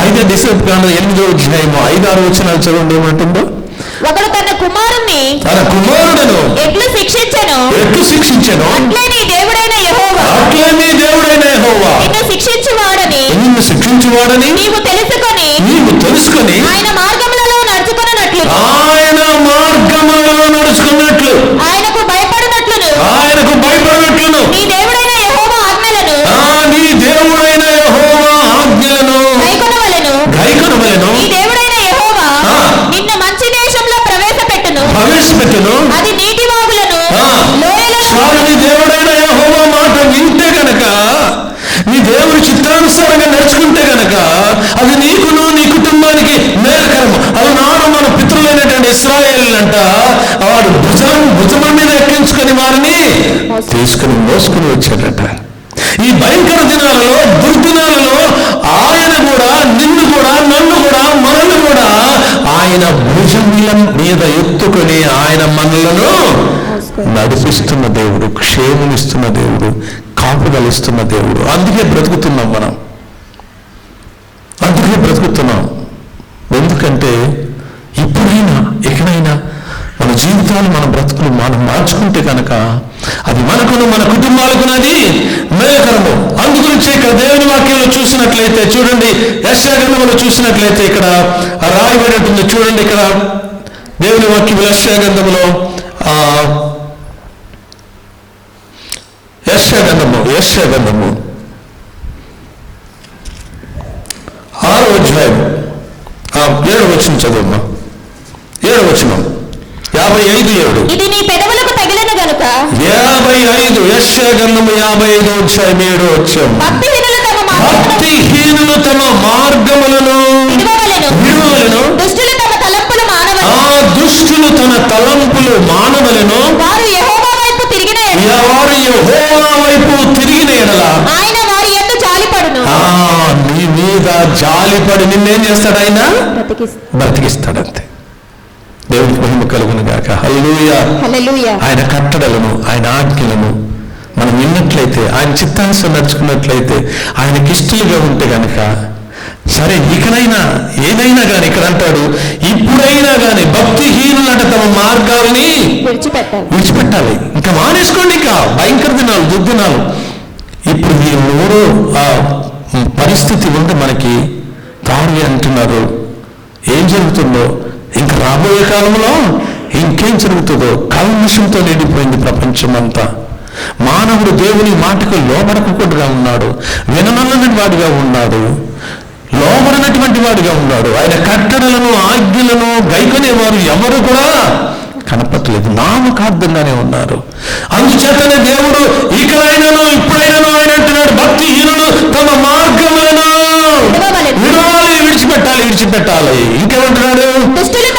5వ అధ్యాయం 8వ అధ్యాయము 5-6 వచనాలు చదవండి. ఏమంటుందో, ఒకడు తన కుమారుడను ఎట్లు శిక్షించెను అట్లే నీ దేవుడైన యెహోవా నిన్ను శిక్షించువాడని నీవు తెలుసుకొని ఆయన మార్గములలో నడుచుకున్నట్లు ఆయనకు భయపడినట్లును నీ దేవుడైన యెహోవా ఆజ్ఞలను గైకొనవలెను. నీ దేవుడైన యెహోవా నిన్ను మంచి దేశంలో ప్రవేశపెట్టును. అది నీటి వాగులను నీ దేవుడైన యెహోవా మాట వింటే గనక, నీ దేవుడి చిత్తానుసారంగా నడుచుకుంటే గనక అది నీకును నీ కుటుంబానికి మేలుకరము. అలనాడు మన పితరులైనటువంటి ఇశ్రాయేలులంట, వాడు భుజం మీద ఎక్కించుకొని వారిని తీసుకుని మోసుకుని వచ్చాడట. ఈ భయంకర దినాలలో, దుర్దినాలలో ఆయన కూడా నిన్ను కూడా, నన్ను కూడా, మనల్ని కూడా ఆయన భుజముల మీద ఎత్తుకొని ఆయన మనలను నడిపిస్తున్న దేవుడు, క్షేమమిస్తున్న దేవుడు, కాపుదలిస్తున్న దేవుడు. అందుకే బ్రతుకుతున్నాం మనం. ఎందుకంటే ఇప్పుడైనా ఎక్కడైనా మన జీవితాలు, మన బ్రతుకులు మనం మార్చుకుంటే కనుక అది మనకును మన కుటుంబాలకు అది మేలుకరము. అందుగురించి ఇక్కడ దేవుని వాక్యంలో చూసినట్లయితే చూడండి, యెషయా గ్రంథంలో చూసినట్లయితే ఇక్కడ రాయబడి ఉంటుంది. చూడండి, ఇక్కడ దేవుని వాక్యం యెషయా గ్రంథములో యెషయా గ్రంథము 6వ అధ్యాయం 7వ వచనం చదువమ్మా. 7వ వచనం 55:7. ఇది నీ పెదవులకు తగిలిన గనుక 55 యెషయా గ్రంథము 55వ అధ్యాయం 7వ వచనం. భక్తిహీనులు తమ మార్గములను విడువవలెను, దుష్టులు తమ తలంపులు మానవలెను. వారు యెహోవా వైపు తిరిగిన ఎడల ఆయన వారి యందు జాలిపడును. నీ మీద జాలిపడి నిన్నేం చేస్తాడు? ఆయన బ్రతికిస్తాడంతే. దేవునికి మహిమ కలుగును గాక. హల్లెలూయా. ఆయన కట్టడలను, ఆయన ఆజ్ఞలను మనం విన్నట్లయితే, ఆయన చిత్తానుసారం నడుచుకున్నట్లయితే, ఆయనకి ఇష్టలుగా ఉంటే గనక, సరే ఇకనైనా ఏదైనా కానీ, ఇక్కడ అంటాడు ఇప్పుడైనా కానీ భక్తిహీనులంట తమ మార్గాలని విడిచిపెట్టాలి. ఇంకా మానేసుకోండి. ఇంకా భయంకర దినాలు, దుర్దినాలు. ఇప్పుడు ఈ 3 పరిస్థితి ఉంటే మనకి తాళి అంటున్నారు. ఏం జరుగుతుందో, ఇంకా రాబోయే కాలంలో ఇంకేం జరుగుతుందో కల్మషంతో నిండిపోయింది ప్రపంచం అంతా. మానవుడు దేవుని మాటకు లోబడకుండా ఉన్నాడు, విననల్లని వాడిగా ఉన్నాడు, లోబడినటువంటి వాడిగా ఉన్నాడు. ఆయన కట్టడలను, ఆజ్ఞలను గైకొనేవారు ఎవరు కూడా కనపట్లేదు, నామకార్థంగానే ఉన్నారు. అందుచేతనే దేవుడు ఇకనైనాను ఇప్పుడైనాను ఆయన అంటున్నాడు, భక్తిహీనులు తమ మార్గములను విడిచిపెట్టాలి. ఇంకేమంటున్నాడు? దుష్టులు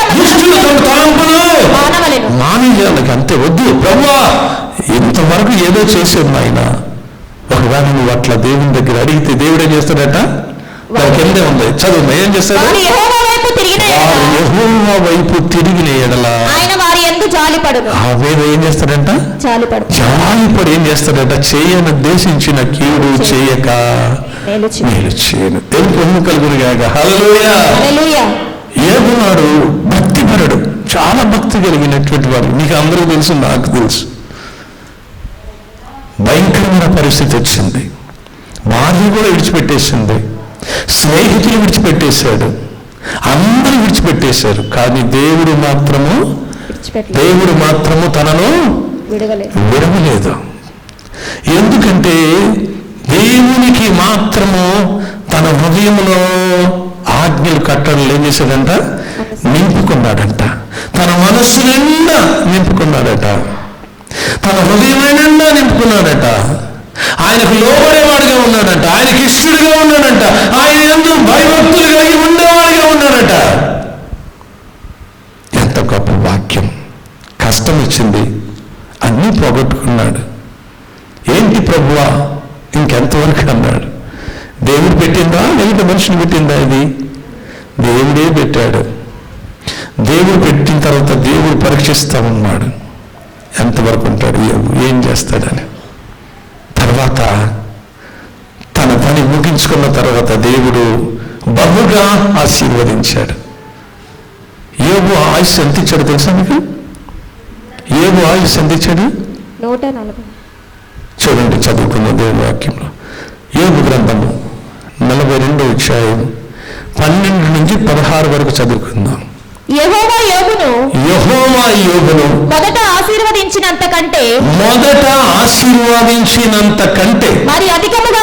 తమ తలంపులు మానేయాలి. అంతే, వద్దు ప్రభువా, ఇంతవరకు ఏదో చేసాను ఆయన. ఒకవేళ నువ్వు అట్లా దేవుని దగ్గర అడిగితే దేవుడు ఏం చేస్తాడట? దానికి ఎందే ఉంది, చదువు. ఏం చేస్తాడు? యెహోవా వైపు తిరిగిన ఎడల ఆయన వారి యందు జాలిపడును. ఏం చేస్తాడంట? జాలిపడి ఏం చేస్తాడంట? చేయను ఉద్దేశించిన కీడు చేయక మేలు చేయను. దేవుని కలుగును గాక. హల్లెలూయా. యోబునాడు భక్తిపరుడు, చాలా భక్తి కలిగినటువంటి వాడు. మీకు అందరూ తెలుసు, నాకు తెలుసు. భయంకరమైన పరిస్థితి వచ్చింది. భార్య కూడా విడిచిపెట్టేసింది, స్నేహితులు విడిచిపెట్టేశాడు, అందరూ విడిచిపెట్టేశారు. కానీ దేవుడు మాత్రము తనను విడవలేదు. ఎందుకంటే దేవునికి మాత్రము తన హృదయంలో ఆజ్ఞలు కట్టడం ఏం చేశాడంట? నింపుకున్నాడంట. తన మనస్సు నిండా నింపుకున్నాడట, తన హృదయం నిండా నింపుకున్నాడట. ఆయనకు లోబడేవాడుగా ఉన్నాడంట, ఆయనకి ఇష్టడుగా ఉన్నాడంట, ఆయన యందు భయభక్తులు కలిగి ఉండేవాడుగా ఉన్నాడట. ఎంత గొప్ప వాక్యం! కష్టం వచ్చింది, అన్నీ పోగొట్టుకున్నాడు. ఏంటి ప్రభువా ఇంకెంతవరకు అన్నాడు. దేవుడు పెట్టిందా లేకపోతే మనుషులు పెట్టిందా? ఇది దేవుడే పెట్టాడు. దేవుడు పెట్టిన తర్వాత దేవుడు పరీక్షిస్తా ఉన్నాడు, ఎంతవరకు ఉంటాడు, ఏం చేస్తాడని. తర్వాత తన పని ముగించుకున్న తర్వాత దేవుడు బహుగా ఆశీర్వదించాడు. యోబు ఆయుష్ ఎంత ఇచ్చాడు తెలుసా మీకు? యోబు ఆయుష్ ఎంత ఇచ్చాడు? 140. చూడండి, చదువుకున్న దేవుని వాక్యంలో యోబు గ్రంథము 42వ అధ్యాయం 12 నుంచి 16 వరకు చదువుకుందాం. యెహోవా యోబును మొదట ఆశీర్వదించినంత కంటే మరి అధికముగా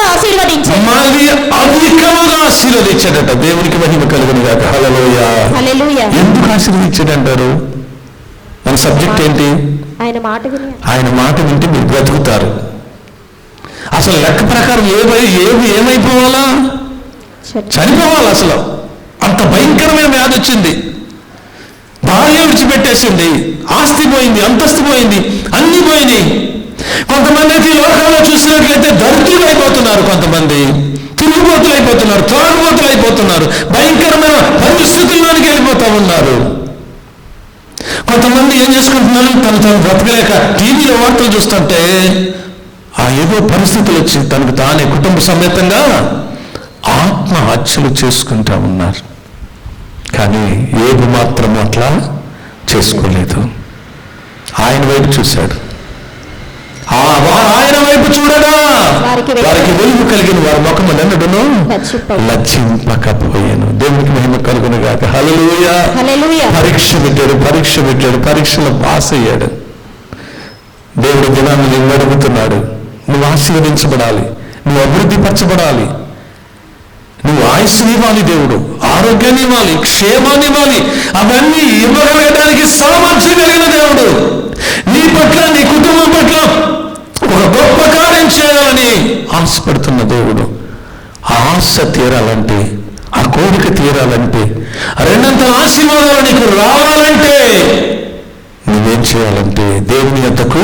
ఆశీర్వదించాడట. దేవునికి మహిమ కలుగును గాక. హల్లెలూయా. ఎందుకు ఆశీర్వదించాడంటారు? మన సబ్జెక్ట్ ఏంటి? ఆయన మాట వింటే మీరు బ్రతుకుతారు. అసలు లెక్క ప్రకారం ఏమైపోవాలా? చనిపోవాలి. అసలు అంత భయంకరమైన వ్యాధి వచ్చింది. భార్య విడిచిపెట్టేసింది, ఆస్తి పోయింది, అంతస్తు పోయింది, అన్ని పోయింది. కొంతమంది అయితే లోకంలో చూసినట్లయితే దరిద్రులు అయిపోతున్నారు, కొంతమంది తిరుగుబోతులు అయిపోతున్నారు, త్రాగుబోతులు అయిపోతున్నారు, భయంకరమైన పరిస్థితుల్లోనికి వెళ్ళిపోతా ఉన్నారు. కొంతమంది ఏం చేసుకుంటున్నారు? తను బ్రతకలేక టీవీలో వార్తలు చూస్తుంటే ఏదో పరిస్థితులు వచ్చి తనకు తానే కుటుంబ సమేతంగా ఆత్మహత్యలు చేసుకుంటా ఉన్నారు. కానీ యోబు మాత్రం అట్లా చేసుకోలేదు. ఆయన వైపు చూశాడు. వారు ఆయన వైపు చూడగా వారికి వెలుగు కలిగిన వారి ముఖము ఎన్నడూను లజ్జింపకపోయాను. దేవునికి మహిమ కలుగును గాక. హల్లెలూయా. పరీక్ష పెట్టాడు, పరీక్షలో పాస్ అయ్యాడు. దేవుడు దినాన్ని నిన్ను అడుగుతున్నాడు. నువ్వు ఆశీర్వదించబడాలి, నువ్వు అభివృద్ధి పరచబడాలి, నువ్వు ఆయుష్ని ఇవ్వాలి, దేవుడు ఆరోగ్యాన్ని ఇవ్వాలి, క్షేమాన్ని ఇవ్వాలి. అవన్నీ ఇవ్వగలగడానికి సామర్థ్యం కలిగిన దేవుడు నీ పట్ల, నీ కుటుంబం పట్ల ఒక గొప్ప కార్యం చేయాలని ఆశపడుతున్న దేవుడు. ఆ ఆశ తీరాలంటే, ఆ కోరిక తీరాలంటే, రెండంతల ఆశీర్వాదాలు నీకు రావాలంటే నువ్వేం చేయాలంటే దేవుని యొద్దకు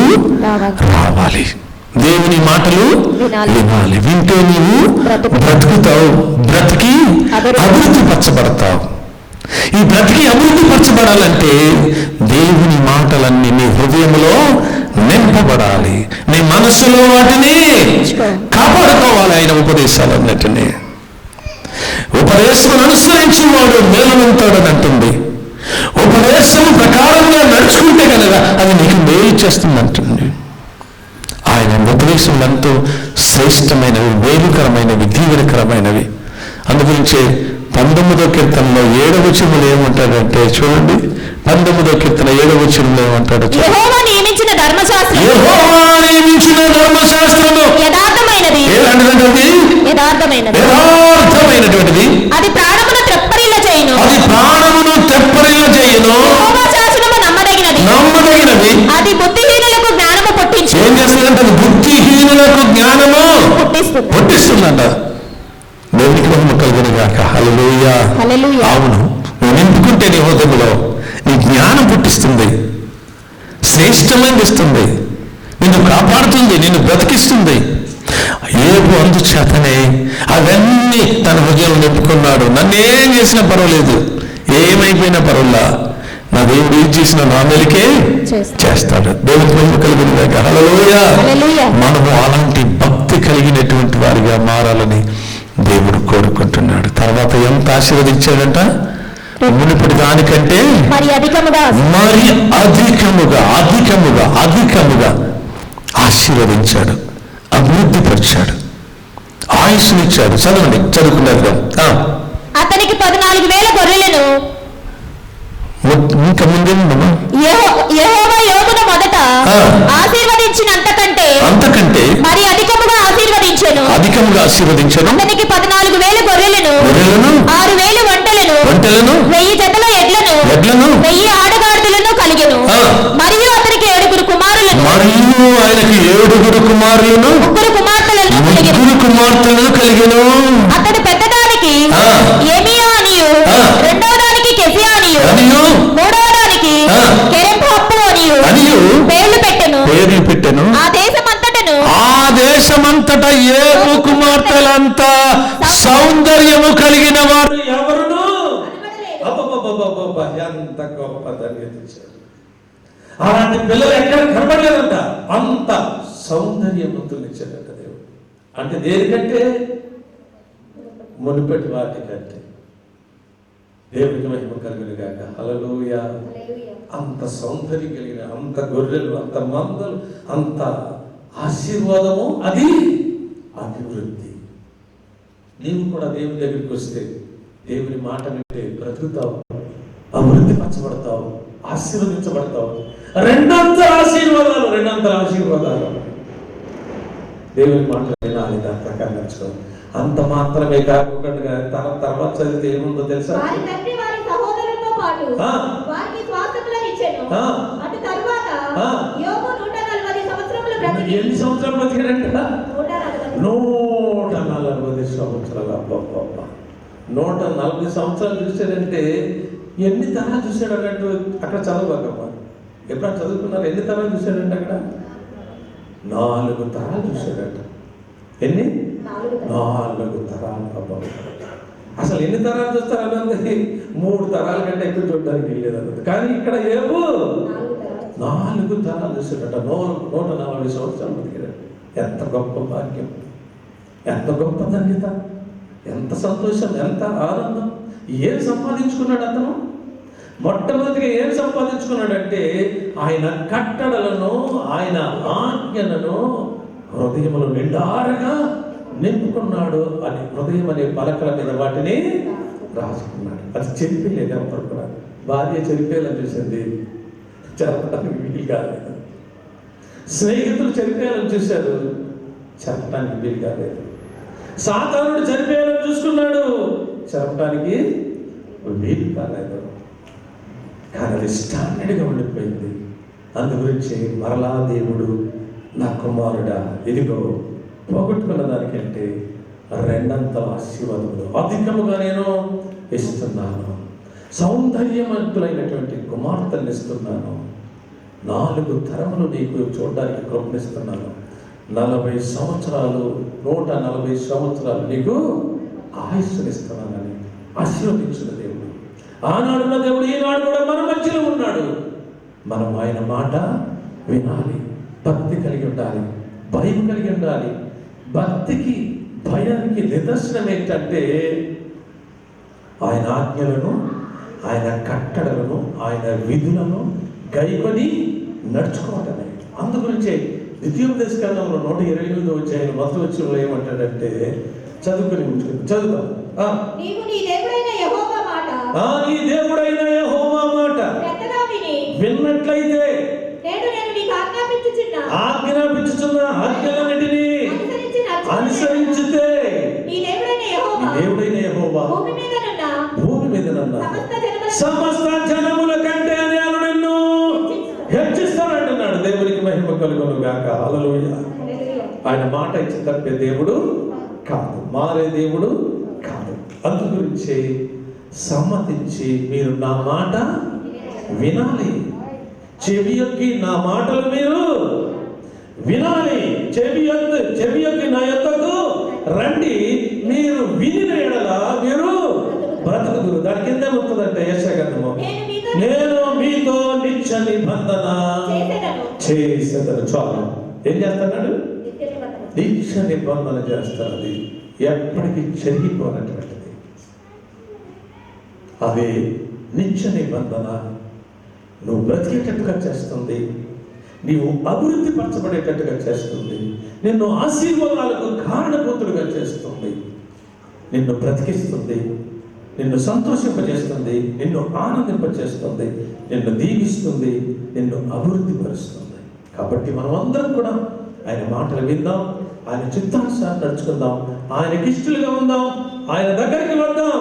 రావాలి, దేవుని మాటలు వినాలి. వింటే నీవు బ్రతుకుతావు, బ్రతికి అభివృద్ధి పరచబడతావు. ఈ బ్రతికి అభివృద్ధి పరచబడాలంటే దేవుని మాటలన్నీ నీ హృదయంలో నింపబడాలి, నీ మనస్సులో వాటిని కాపాడుకోవాలి. ఆయన ఉపదేశాలన్నిటినీ ఉపదేశం అనుసరించి వాడు మేలునంతాడని అంటుంది. ఉపదేశం ప్రకారంగా నడుచుకుంటే కనుక అది నీకు మేలు చేస్తుంది అంటుంది. ఆయన ఉపదేశంలో ఎంతో శ్రేష్టమైనవి, మేలుకరమైనవి, దీవెనకరమైనవి. అందుగురించే 19వ కీర్తనలో 7వ వచనంలో ఏమంటాడంటే, చూడండి 19వ కీర్తన 7వ వచనంలో ఏమంటాడు? యెహోవా నియమించిన ధర్మశాస్త్రము యథార్థమైనది, యథార్థమైనటువంటిది, అది ప్రాణమును తెప్పరిల్ల చేయును, యెహోవా శాసనము నమ్మదగినది, అది బుద్ధిహీనులకు జ్ఞానము పుట్టించు. ఏం చేస్తుందంటే అది బుద్ధిహీనులకు జ్ఞానము పుట్టిస్తుందంట. దేవునికి మహిమ కలుగును గాక. హల్లెలూయా. అవును, నువ్వు నింపుకుంటే నీ హృదయంలో నీ జ్ఞానం పుట్టిస్తుంది, శ్రేష్టమైనది ఇస్తుంది, నిన్ను కాపాడుతుంది, నిన్ను బ్రతికిస్తుంది. ఏబు అందుచేతనే అవన్నీ తన హృదయంలో నింపుకున్నాడు. నన్నేం చేసినా పర్వాలేదు, ఏమైపోయినా పర్వాలా, నా దేవుడు ఏం చేసినా నా మేలుకే చేస్తాడు. దేవునికి మహిమ కలుగును గాక. హల్లెలూయా. మనము అలాంటి భక్తి కలిగినటువంటి వారిగా మారాలని దేవుడు కోరుకుంటున్నాడు. తర్వాత ఎంత ఆశీర్వదించాడంట? మునుపటి దానికంటే మరి అధికముగా ఆశీర్వదించాడు, అభివృద్ధి పరిచాడు, ఆయుష్నిచ్చాడు. చదువుకున్నారు. అతనికి 14,000 గొర్రెలను, ఇంకా ముందేమమ్మా, యెహోవా యోబును మొదట అంతకంటే మరి అధికముగా ఆశీర్వదించెను. అతనికి 14,000 గొర్రెలను, 6,000 ఒంటెలను, 1,000 జతల ఎడ్లను, 1,000 ఆడగాడిదలను కలిగెను. మరియు అతనికి 7 కుమారులను, ఆయనకి 7 కుమారులను, 3 కుమార్తెలను కలిగెను. అతడు పెద్దదానికి ఏమియా అనియు, రెండవ దానికి కెసియా అనియు, మూడవ దానికి కెరెంహప్పు అనియు పేర్లు పెట్టెను. ఆ దేశమంతట ఏబు కుమార్తెలంతా సౌందర్యము కలిగిన వారు ఎవరును ఎంత గొప్ప ధన్యత ఇచ్చారు. అలాంటి పిల్లలు ఎక్కడ కనబడలేదంట, అంత సౌందర్యవంతులు ఇచ్చారంట దేవుడు. అంటే దేనికంటే? మునుపటి వాటికంటే. దేవునికి మహిమ కలుగును గాక. హల్లెలూయా. అంత సౌందర్యం కలిగిన, అంత గొర్రెలు, అంత మందలు, అంత ఆశీర్వాదము, అది అభివృద్ధి. నీవు కూడా దేవుని దగ్గరికి వస్తే, దేవుని మాట వింటే బ్రతుకుతావు, అభివృద్ధి పరచబడతావు, ఆశీర్వదించబడతావు. రెండంతల ఆశీర్వాదాలు. దేవుని మాట వినాలి, దాని ప్రకారం నడుచుకోవాలి. అంత మాత్రమే కాకుండా తర్వాత చదివితే ఏముందో తెలుసా? ఎన్ని సంవత్సరాలు బతికాడంట? 140 సంవత్సరాలు. 140 సంవత్సరాలు చూశాడంటే ఎన్ని తరాలు చూశాడు అన్నట్టు అక్కడ చదవకమ్మా. ఎప్పుడైనా చదువుకున్నారు? ఎన్ని తరాలు చూశాడంటే అక్కడ? 4 తరాలు చూశాడట. ఎన్ని? 4 తరాలు. అసలు ఎన్ని తరాలు చూస్తారన్నది 3 తరాల కంటే ఎక్కువ చూడడానికి వెళ్ళేదన్నది. కానీ ఇక్కడ ఏమో 4 తరాలు చూశాడట. 140 సంవత్సరాలు బతికాడు. ఎంత గొప్ప భాగ్యం, ఎంత గొప్ప ధన్యత, ఎంత సంతోషం, ఎంత ఆనందం. ఏం సంపాదించుకున్నాడు అతను? మొట్టమొదటిగా ఏం సంపాదించుకున్నాడంటే ఆయన కట్టడలను, ఆయన ఆజ్ఞలను హృదయములో నిండారుగా నింపుకున్నాడు అని హృదయం అనే పలకల మీద వాటిని రాసుకున్నాడు. అది చెరిపేయలేదు అప్పుడు కూడా. భార్య చెరిపేయాలని చూసింది, చెరపడానికి వీలు కాలేదు. స్నేహితులు చెరిపేయాలని చూశారు, చెరపడానికి వీలు కాలేదు. సాతానుడు చనిపోయాలని చూసుకున్నాడు, చెరపడానికి వీలు కాలేదు. కానీ అది స్టాండర్డ్గా ఉండిపోయింది. అందు గురించి మరలా దేవుడు, నా కుమారుడా ఇదిగో పోగొట్టుకున్న దానికంటే రెండంతల ఆశీర్వాదములు అధికముగా నేను ఇస్తున్నాను, సౌందర్యవంతులైనటువంటి కుమార్తెను ఇస్తున్నాను, 4 తరములు నీకు చూడడానికి కృపణిస్తున్నాను, 40 సంవత్సరాలు 140 సంవత్సరాలు నీకు ఆయుష్నిస్తున్నానని ఆశీర్వదించిన దేవుడు. ఆనాడున్న దేవుడు ఈనాడు కూడా మన మధ్యలో ఉన్నాడు. మనం ఆయన మాట వినాలి, భక్తి కలిగి ఉండాలి, భయం కలిగి ఉండాలి. భక్తికి భయానికి నిదర్శనం ఏంటంటే ఆయన ఆజ్ఞలను, ఆయన కట్టడలను, ఆయన విధులను గైకొని నడుచుకోవటమే. అందుగురించే ద్వితీయోపదేశకాండంలో 128వ అధ్యాయం మొదటి వచనంలో ఏమంటాడంటే, చదువుదాం. నీవు నీ దేవుడైన యెహోవా మాట నీ దేవుడైన యెహోవా మాట విన్నట్లయితే నేను నీకు ఆజ్ఞాపించుచున్న ఆజ్ఞలన్నిటినీ అనుసరించితే నీ దేవుడైన యెహోవా భూమి మీద సమస్త జనముల కంటే నేను నిన్ను హెచ్చిస్తానంటున్నాడు. దేవునికి మహిమ కలుగును గాక. హల్లెలూయా. ఆయన మాట ఇచ్చి తప్పే దేవుడు కాదు, మారే దేవుడు కాదు. అందు గురించి సమ్మతించి మీరు నా మాట వినాలి, చెవియొక్కి నా మాటలు మీరు వినాలి, చెవియొక్కి నా యొద్దకు రండి, మీరు వినిన ఎడల మీరు బ్రతుకుదురు. దాని కింద ఉంటుందంటే యెషయా గ్రంథము, నేను మీతో నిత్య నిబంధన చేసేదను. చాలు. ఏం చేస్తున్నాడు? నిత్య నిబంధన చేస్తాడు. అది ఎప్పటికీ చెరిగిపోనటువంటిది. అది నిత్య నిబంధన నువ్వు బ్రతికేటట్టుగా చేస్తుంది, నీవు అభివృద్ధి పరచబడేటట్టుగా చేస్తుంది, నిన్ను ఆశీర్వాదాలకు కారణభూతులుగా చేస్తుంది, నిన్ను బ్రతికిస్తుంది, నిన్ను సంతోషింపజేస్తుంది, నిన్ను ఆనందింపజేస్తుంది, నిన్ను దీవిస్తుంది, నిన్ను అభివృద్ధి పరుస్తుంది. కాబట్టి మనం అందరం కూడా ఆయన మాటలు విందాం, ఆయన చిత్తానుసారం నడుచుకుందాం, ఆయనకి ఇష్టలుగా ఉందాం, ఆయన దగ్గరికి వద్దాం.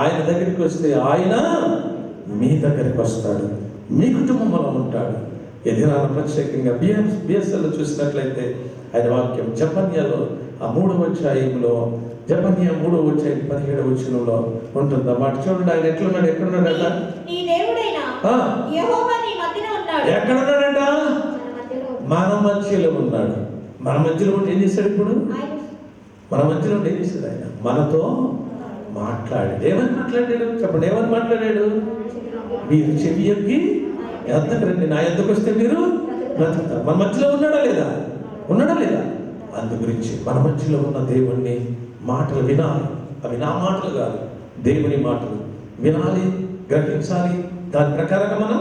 ఆయన దగ్గరికి వస్తే ఆయన మీ దగ్గరికి వస్తాడు, మీ కుటుంబంలో ఉంటాడు. ఎదిరాన ప్రత్యేకంగా బిఎస్ఎల్లో చూసినట్లయితే ఆయన వాక్యం జపన్యాలో 3వ అధ్యాయంలో, జపన్యా 3వ అధ్యాయం 17వ వచనంలో ఉంటుంది. మాట చూడండి, ఆయన ఎట్లున్నాడు, ఎక్కడున్నాడట? ఎక్కడున్నాడట? మన మధ్యలో ఉన్నాడు. మన మధ్యలో ఉంటే ఏం చేశాడు? ఇప్పుడు మన మధ్యలో ఉంటే ఏం చేశాడు? ఆయన మనతో మాట్లాడాడు. ఏమని మాట్లాడాడు చెప్పండి? ఏమని మాట్లాడాడు? మీరు చెవి ఎక్కి ఎద్దకు రండి, నా ఎద్దకు వస్తే మీరు బ్రతుకుతారు. మన మధ్యలో ఉన్నాడా లేదా? ఉన్నాడా లేదా? అందు గురించి మన మధ్యలో ఉన్న దేవుణ్ణి మాటలు వినాలి. అవి నా మాటలు కాదు, దేవుని మాటలు వినాలి, గ్రహించాలి, దాని ప్రకారంగా మనం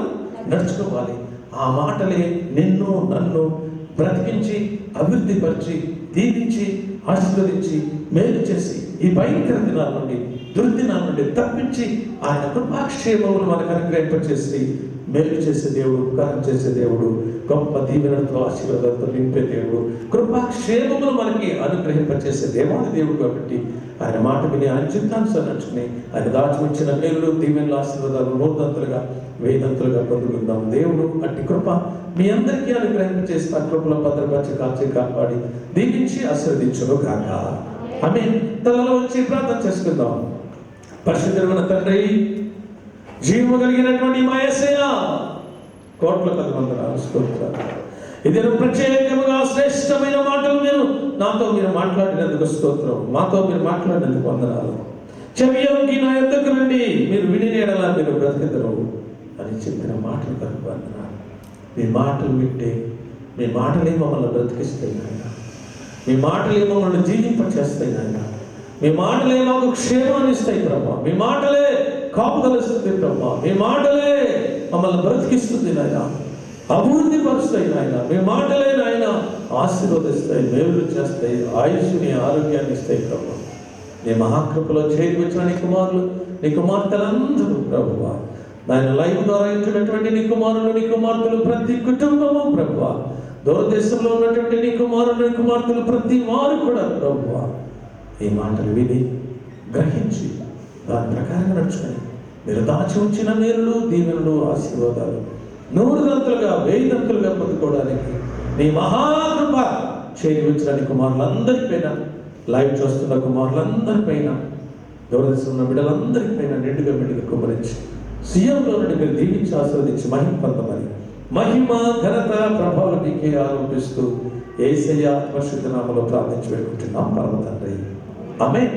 నడుచుకోవాలి. ఆ మాటలే నిన్ను నన్ను బ్రతికించి, అభివృద్ధి పరిచి, దీవించి, ఆశీర్వదించి, మేలు చేసి, ఈ భయంకర దినాల నుండి, దుర్దినాల నుండి తప్పించి, ఆయన కృపాక్షేమములు మనకు అనుగ్రహింపచేసి మేలు చేసే దేవుడు, ఉపకారం చేసే దేవుడు, గొప్ప దీవెనలతో ఆశీర్వాదాలతో నింపే దేవుడు, కృపాక్షేమములు మనకి అనుగ్రహింపచేసే దేవాది దేవుడు. కాబట్టి ఆయన మాట విని, ఆయన చిత్తానుసారం నడుచుకుని, ఆయన దాచి వచ్చిన మేలు, దీవెనలు, ఆశీర్వాదాలు 100ంతలుగా 1000ంతలుగా పొందుకుందాం. దేవుడు అట్టి కృప మీ అందరికీ అనుగ్రహింపచేసి ఆ కృపలో భద్రపరిచి, కాల్చి, కాపాడి, దీవించి ఆశీర్వదించును గాక. ఆమేన్. తలలో వచ్చి ప్రార్థన చేసుకుందాం. పరిశుద్ధమైన తండ్రి, జీవము కలిగినటువంటి మా యేసయ్యా, కోట్ల వందనాలు, స్తోత్రాలు. ఇది ప్రత్యేకముగా శ్రేష్టమైన మాటలు మీరు మాట్లాడినందుకు స్తోత్రం. మాతో మీరు మాట్లాడినందుకు వందనాలు. చెవియొక్కి నా యొద్దకు రండి, మీరు వినినేడలా మీరు బ్రతుకుతారు అని చెప్పిన మాటలు కనుక వందనాలు. మీ మాటలు వింటే, మీ మాటలే మమ్మల్ని బ్రతికిస్తాయి నాయన, మీ మాటలే మమ్మల్ని జీవింపచేస్తాయి నాయన, మీ మాటలే మాకు క్షేమాన్ని ఇస్తాయి ప్రభా, మీ మాటలే కాపుదలిస్తుంది ప్రభా, మీ మాటలే మమ్మల్ని బ్రతికిస్తుంది నాయన, అభివృద్ధి పరుస్తాయి నాయన. మీ మాటలే నాయన ఆశీర్వదిస్తాయి, మేలు చేస్తాయి, ఆయుష్ని ఆరోగ్యాన్ని ఇస్తాయి ప్రభు. నీ మహాకృపలో చేరి వచ్చిన నీ కుమారులు నీ కుమార్తెలందరూ ప్రభువా, నాయన లైవ్ ద్వారా ఇచ్చినటువంటి నీ కుమారులు నీ కుమార్తెలు ప్రతి కుటుంబము ప్రభువా, దూరదేశంలో ఉన్నటువంటి నీ కుమారులు నీ కుమార్తెలు ప్రతి వారు కూడా ప్రభువా ఈ మాటలు విని గ్రహించి దాని ప్రకారంగా నడుచుకొని మీరు దాచి ఉంచిన మేలులు దీవెనలు ఆశీర్వాదాలు 100 1000 పొందుకోవడానికి నీ మహాకృప చేరి వచ్చిన నీ కుమారులందరిపైన, లైవ్ చూస్తున్న కుమారులందరిపైన, దూరదేశంలో ఉన్న బిడ్డలందరిపైన నిండుగా కుమ్మరించి సీఎంలో నుండి మీరు దీవించి ఆశీర్వదించి మహిమ పొందమని, మహిమ ఘనత ప్రభావం నీకే ఆరోపిస్తూ యేసయ్య పరిశుద్ధ నామములో ప్రార్థించి పెట్టుకుంటున్నాం పరమ తండ్రి. ఆమేన్.